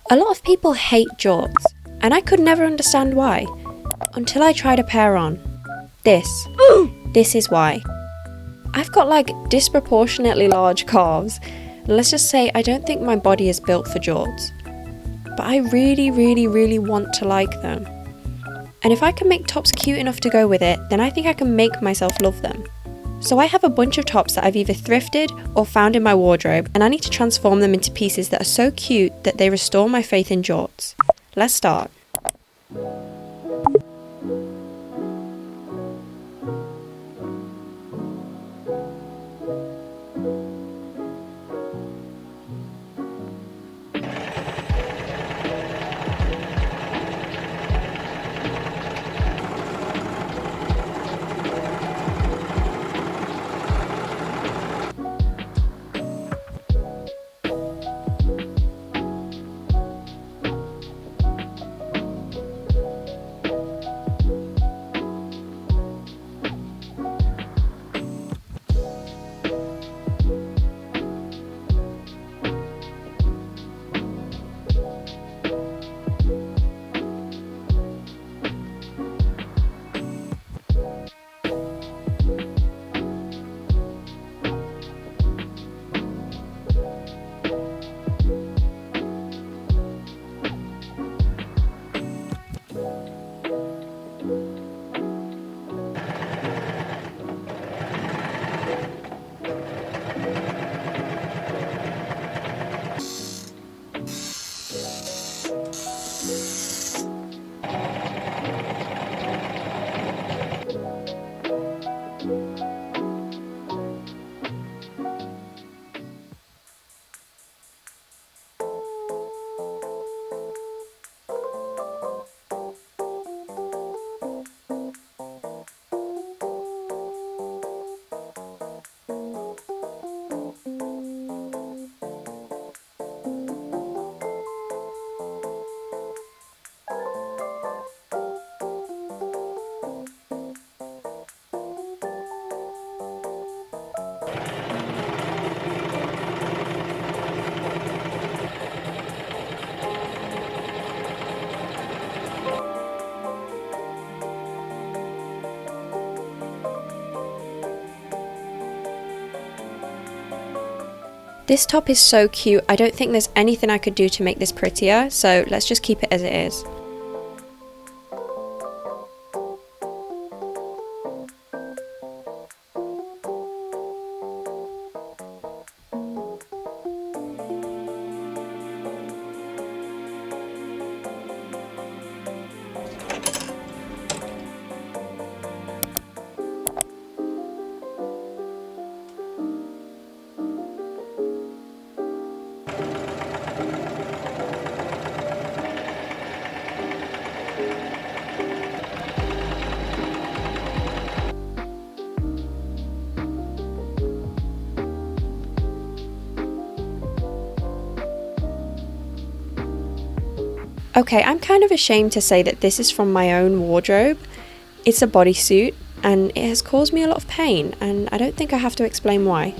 A lot of people hate jorts, and I could never understand why, until I tried a pair on. This is why. I've got like disproportionately large calves. Let's just say I don't think my body is built for jorts. But I really want to like them. And if I can make tops cute enough to go with it, then I think I can make myself love them. So I have a bunch of tops that I've either thrifted or found in my wardrobe, and I need to transform them into pieces that are so cute that they restore my faith in jorts. Let's start. This top is so cute, I don't think there's anything I could do to make this prettier, so let's just keep it as it is. Okay, I'm kind of ashamed to say that this is from my own wardrobe. It's a bodysuit, and it has caused me a lot of pain, and I don't think I have to explain why.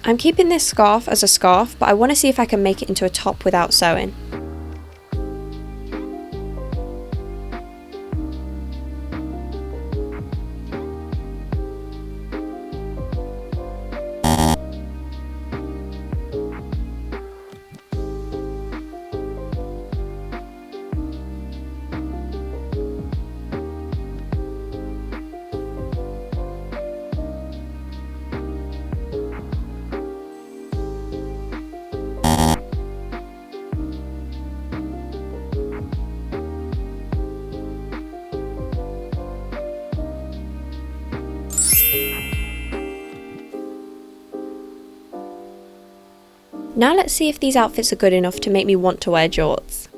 I'm keeping this scarf as a scarf, but I want to see if I can make it into a top without sewing. Now let's see if these outfits are good enough to make me want to wear jorts.